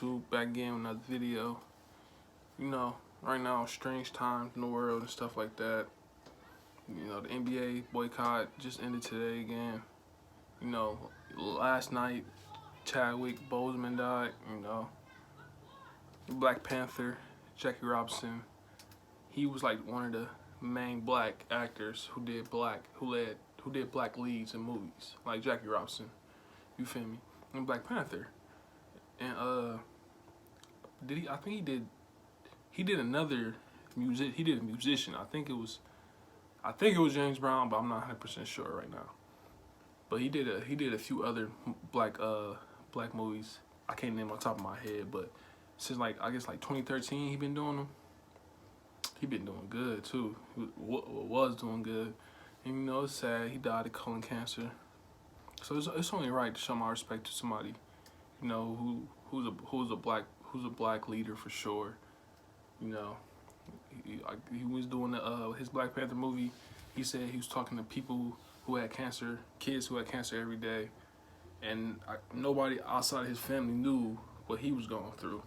YouTube, back again with another video. You know, right now, strange times in the world and stuff like that. You know, the NBA boycott just ended today again. You know, last night, Chadwick, Boseman died. You know, Black Panther, Jackie Robinson. He was like one of the main black actors who did black leads in movies, like Jackie Robinson. You feel me? And Black Panther. And did he? I think he did. He did another music. He did a musician. I think it was James Brown, but I'm not 100% sure right now. But he did a few other black movies. I can't name on top of my head, but since I guess 2013, he been doing them. He been doing good too. Was doing good. And you know, it's sad. He died of colon cancer. So it's only right to show my respect to somebody, you know, who's a black leader for sure. You know, he was doing his Black Panther movie. He said he was talking to people who had cancer, kids who had cancer every day, and nobody outside his family knew what he was going through.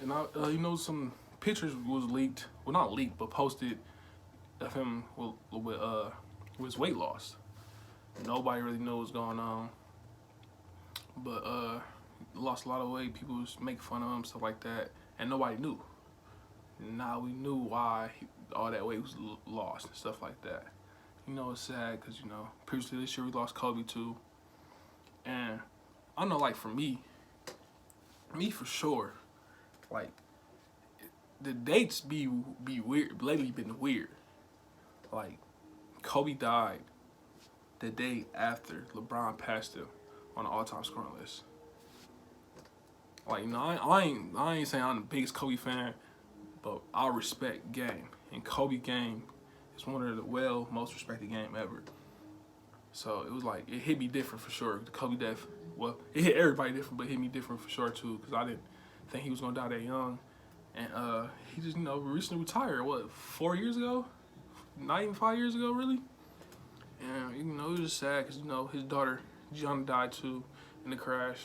And you know, some pictures was leaked, well not leaked, but posted of him with his weight loss. Nobody really knows what's going on, but lost a lot of weight. People was making fun of him, stuff like that, and nobody knew. Now we knew why all that weight was lost and stuff like that. You know, it's sad because, you know, previously this year we lost Kobe too, and I know, like, for me for sure, like, the dates be weird. Lately been weird. Like, Kobe died the day after LeBron passed him on the all-time scoring list. Like, you know, I ain't saying I'm the biggest Kobe fan, but I respect game, and Kobe game is one of the most respected game ever. So it was like, it hit me different for sure. The Kobe death, well, it hit everybody different, but it hit me different for sure too, because I didn't think he was gonna die that young. And he just, you know, recently retired, what, 4 years ago? Not even 5 years ago, really? And, you know, it was just sad because, you know, his daughter, Gianna, died too in the crash.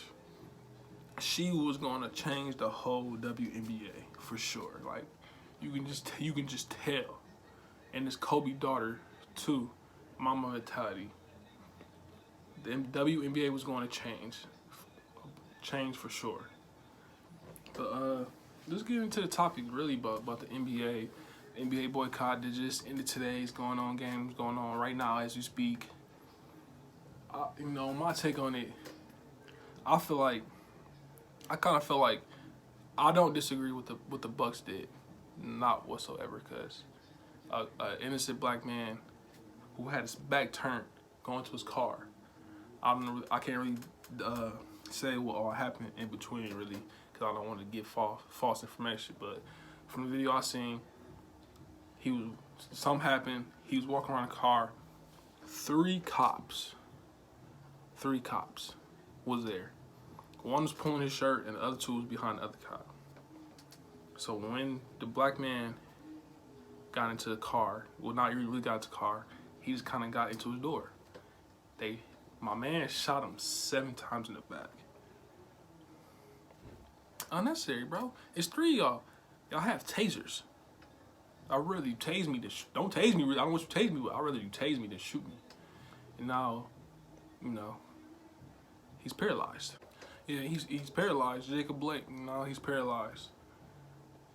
She was going to change the whole WNBA for sure. Like, you can just tell. And this Kobe daughter too, mama mentality. The WNBA was going to change for sure. But let's get into the topic really about the NBA. NBA boycott that just ended today. It's going on, games going on right now as we speak. You know, my take on it, I kind of feel like I don't disagree with what the Bucks did, not whatsoever, because an innocent black man who had his back turned going to his car. I can't really say what all happened in between really, because I don't want to give false information. But from the video I seen, something happened. He was walking around the car. Three cops was there. One was pulling his shirt, and the other two was behind the other cop. So when the black man got into the car, well, not really got into the car, he just kind of got into his door. My man shot him 7 times in the back. Unnecessary, bro. It's 3 of y'all. Y'all have tasers. I'd rather you tase me than don't tase me. I don't want you to tase me, but I'd rather you tase me than shoot me. And now, you know, he's paralyzed. Yeah, he's paralyzed. Jacob Blake, you know, he's paralyzed.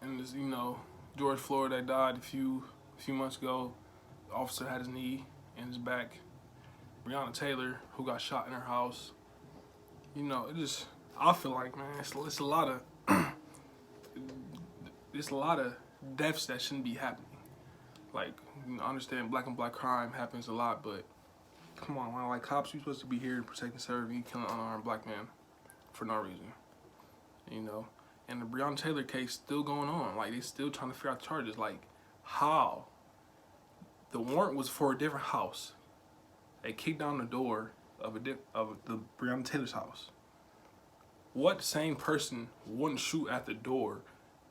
And this, you know, George Floyd that died a few months ago, the officer had his knee in his back. Breonna Taylor, who got shot in her house. You know, I feel like, man, it's a lot of deaths that shouldn't be happening. Like, you know, I understand black on black crime happens a lot, but come on, man, like, cops, you supposed to be here to protect and serve, and you killing an unarmed black man for no reason. You know? And the Breonna Taylor case still going on. Like, they still trying to figure out the charges. Like, how? The warrant was for a different house. They kicked down the door of the Breonna Taylor's house. What sane person wouldn't shoot at the door?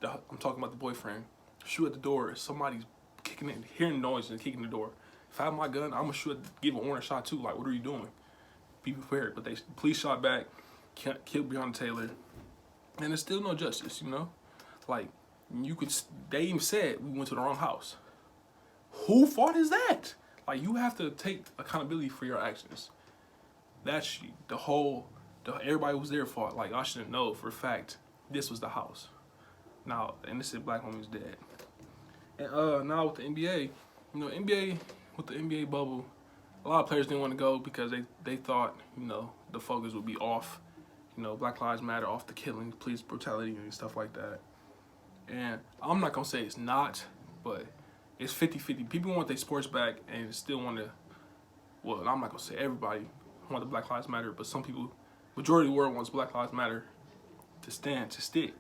I'm talking about the boyfriend. Shoot at the door if somebody's kicking it, hearing noise and kicking the door. If I have my gun, I'm gonna give an warning shot too. Like, what are you doing? Be prepared. But the police shot back, killed Breonna Taylor. and there's still no justice. You know, like you could. They even said we went to the wrong house. Who fault is that? Like you have to take accountability for your actions. That's the whole. Everybody was there for. Like I should know for a fact this was the house. Now, and this is black woman's dead. And now with the NBA, you know, with the NBA bubble, a lot of players didn't want to go because they thought, you know, the focus would be off, you know, Black Lives Matter, off the killing, police brutality and stuff like that. And I'm not gonna say it's not, but it's 50-50. People want their sports back and still want to. Well, I'm not gonna say everybody want the Black Lives Matter, but some people, majority of the world wants Black Lives Matter to stick.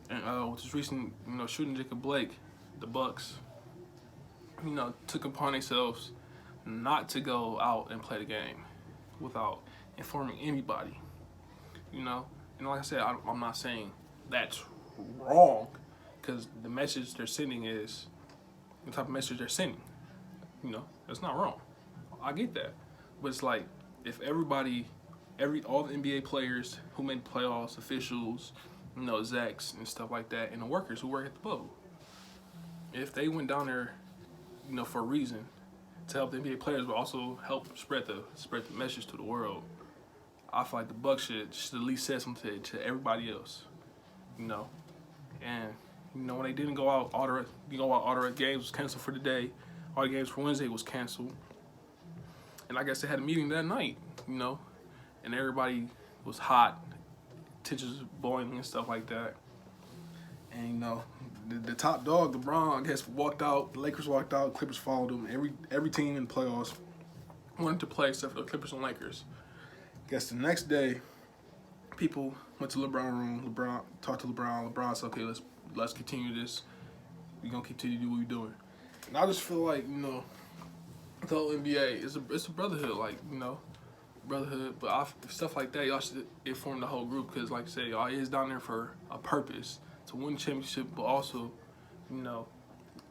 And with this recent, you know, shooting Jacob Blake, the Bucks, you know, took upon themselves not to go out and play the game without informing anybody, you know. And like I said, I'm not saying that's wrong, because the message they're sending is the type of message they're sending. You know, that's not wrong. I get that, but it's like if all the NBA players who made the playoffs, officials, you know, execs and stuff like that, and the workers who work at the bubble, if they went down there, you know, for a reason to help the NBA players, but also help spread the message to the world, I feel like the Bucks should at least say something to everybody else, you know. And you know, when they didn't go out, all the games was canceled for the day. All the games for Wednesday was canceled. And I guess they had a meeting that night, you know, and everybody was hot, tensions boiling and stuff like that. And you know, the top dog, LeBron, I guess walked out. The Lakers walked out. Clippers followed him. Every team in the playoffs wanted to play except for the Clippers and Lakers. I guess the next day, people went to LeBron room. LeBron talked to LeBron. LeBron said, "Okay, let's continue this. We're gonna continue to do what we're doing." And I just feel like, you know, the whole NBA is a brotherhood, like, you know, brotherhood. But stuff like that, y'all should inform the whole group, because like I said, y'all is down there for a purpose, to win the championship, but also, you know,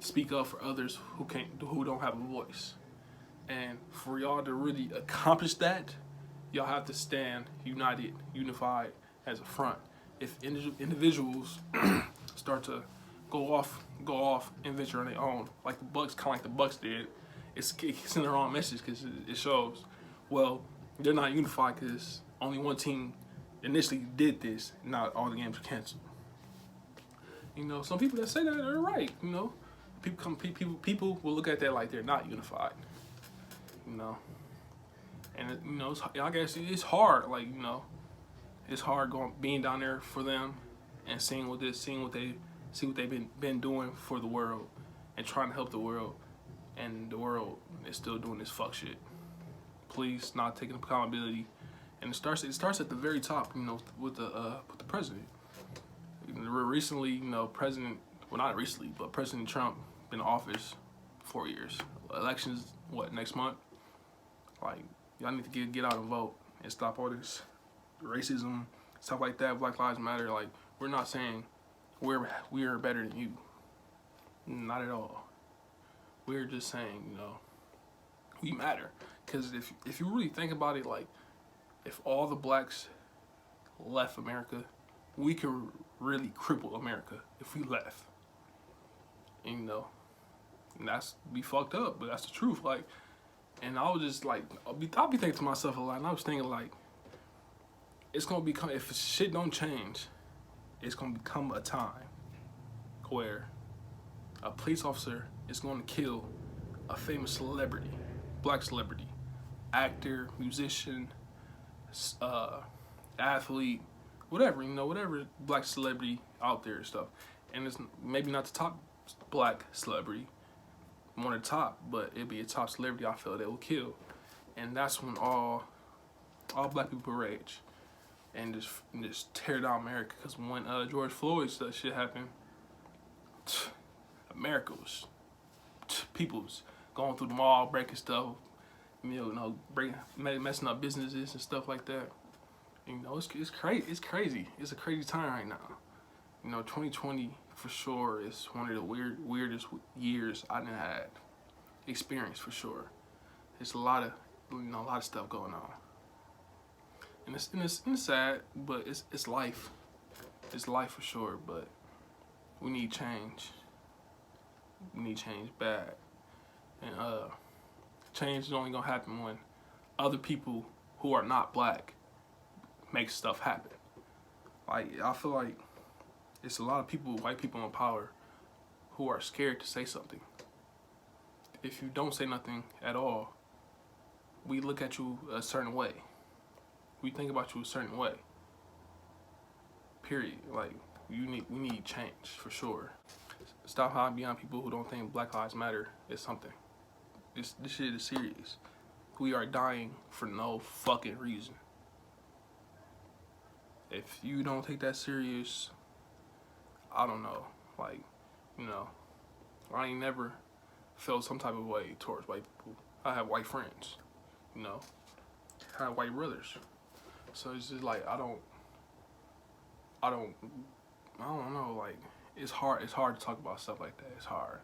speak up for others who don't have a voice. And for y'all to really accomplish that, y'all have to stand unified as a front. If individuals start to go off and venture on their own, like the Bucks, kind of like the Bucks did, it's in the wrong message, because it shows, well, they're not unified because only one team initially did this. Not all the games are canceled. You know, some people that say that are right. You know, people will look at that like they're not unified. You know, and you know, I guess it's hard. Like, you know, it's hard being down there for them and seeing what they've been doing for the world and trying to help the world, and the world is still doing this fuck shit. Please, not taking accountability, and it starts at the very top. You know, with the president. Recently, you know, President Trump been in office 4 years. Elections, next month? Like, y'all need to get out and vote and stop all this racism, stuff like that. Black Lives Matter. Like, we're not saying we're better than you. Not at all. We're just saying, you know, we matter. Because if you really think about it, like, if all the blacks left America, we could really cripple America if we left. And, you know, and that's be fucked up, but that's the truth. Like, and I was just like, I'll be thinking to myself a lot, and I was thinking, like, it's gonna become, if shit don't change, it's gonna become a time where a police officer is gonna kill a famous celebrity, black celebrity, actor, musician, athlete, whatever, you know, whatever black celebrity out there and stuff. And it's maybe not the top black celebrity, one of the top, but it'd be a top celebrity I feel that will kill. And that's when all black people rage and just tear down America. Because when George Floyd shit happened, America was, people was going through the mall, breaking stuff, you know, messing up businesses and stuff like that. You know, it's crazy. It's crazy. It's a crazy time right now. You know, 2020 for sure is one of the weirdest years I done had experience, for sure. It's a lot of stuff going on, and it's sad, but it's life. it's life for sure, but we need change. We need change bad. And change is only gonna happen when other people who are not black make stuff happen. Like, I feel like it's a lot of people, white people in power, who are scared to say something. If you don't say nothing at all, we look at you a certain way. We think about you a certain way. Period. Like, we need change for sure. Stop hiding behind people who don't think Black Lives Matter is something. This shit is serious. We are dying for no fucking reason. If you don't take that serious, I don't know. Like, you know, I ain't never felt some type of way towards white people. I have white friends, you know. I have white brothers. So it's just like I don't know, like it's hard to talk about stuff like that. It's hard.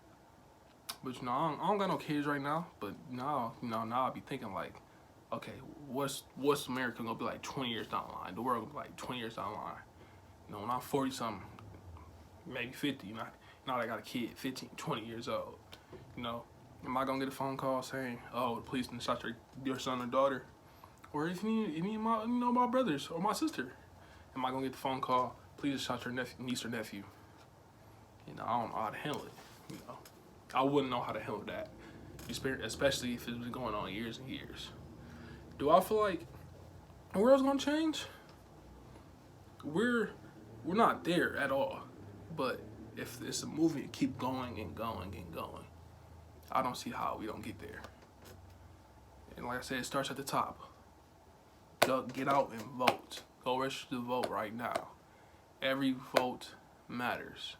But you know, I don't got no kids right now, but now I be thinking like, okay, what's America gonna be like 20 years down the line? The world gonna be like 20 years down the line. You know, when I'm 40 something, maybe 50, now that I got a kid, 15, 20 years old, you know, am I gonna get a phone call saying, oh, the police done shot your son or daughter? Or if any of my, my brothers or my sister, am I gonna get the phone call, please shot your niece or nephew? You know, I don't know how to handle it, you know. I wouldn't know how to handle that, especially if it's been going on years and years. Do I feel like the world's gonna change? We're not there at all. But if it's a movie to keep going and going and going, I don't see how we don't get there. And like I said, it starts at the top. Get out and vote. Go register to vote right now. Every vote matters.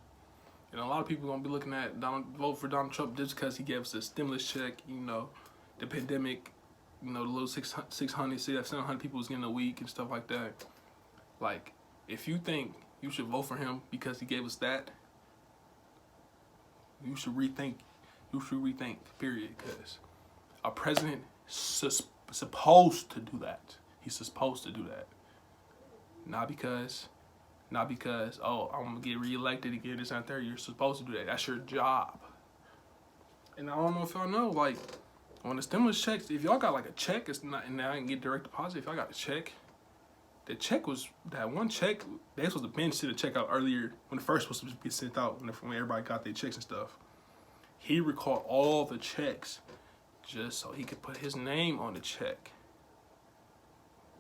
And a lot of people gonna be looking at vote for Donald Trump just because he gave us a stimulus check, you know, the pandemic, you know, the little 600, 700 people was getting a week and stuff like that. Like, if you think you should vote for him because he gave us that, you should rethink, period, because a president supposed to do that. He's supposed to do that. Not because, oh, I'm gonna get reelected again, this and that. You're supposed to do that. That's your job. And I don't know if y'all know, like, when the stimulus checks, if y'all got like a check, it's not, and I can get direct deposit. If y'all got a check, the check was, that one check, they supposed to bench to the check out earlier when the first was supposed to be sent out, when everybody got their checks and stuff. He recalled all the checks just so he could put his name on the check.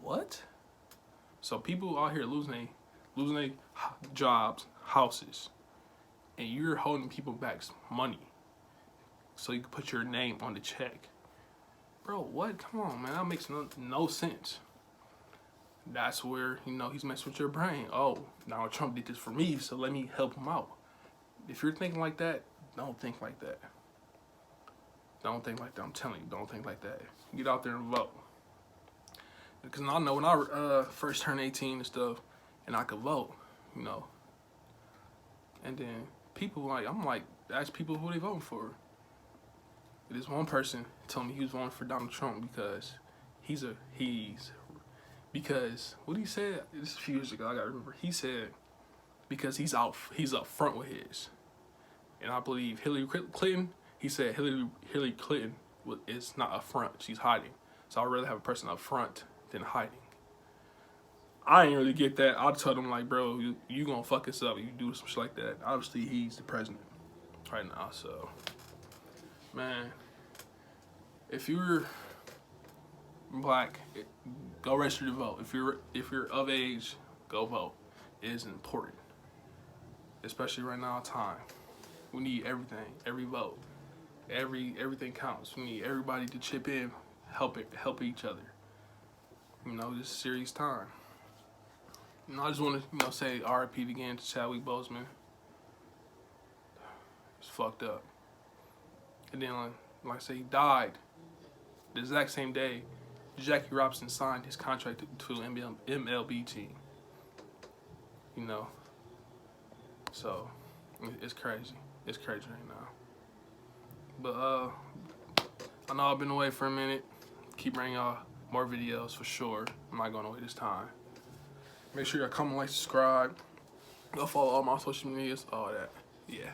What? So people out here losing their jobs, houses, and you're holding people back money so you can put your name on the check. Bro, what? Come on, man. That makes no sense. That's where, you know, he's messing with your brain. Oh, Donald Trump did this for me, so let me help him out. If you're thinking like that, don't think like that. Don't think like that. I'm telling you, don't think like that. Get out there and vote. Because I know when I first turned 18 and stuff, and I could vote, you know. And then people I'm like, ask people who they voting for. This one person told me he was voting for Donald Trump because because what he said, this is a few years ago, I gotta remember. He said because he's up front with his. And I believe Hillary Clinton, he said Hillary Clinton is not up front, she's hiding. So I'd rather have a person up front than hiding. I ain't really get that. I told him, like, bro, you gonna fuck us up if you do some shit like that. Obviously, he's the president right now, so, man, if you're black, go register to vote. If you're of age, go vote. It is important, especially right now. Time. We need everything, every vote, everything counts. We need everybody to chip in, help each other. You know, this is a serious time. You know, I just want to, you know, say R.I.P. again to Chadwick Boseman. It's fucked up. And then, like I say, he died the exact same day Jackie Robinson signed his contract to the MLB team. You know, so it's crazy. It's crazy right now. But I know I've been away for a minute. Keep bringing y'all more videos for sure. I'm not going away this time. Make sure y'all comment, like, subscribe. Go follow all my social medias, all that. Yeah.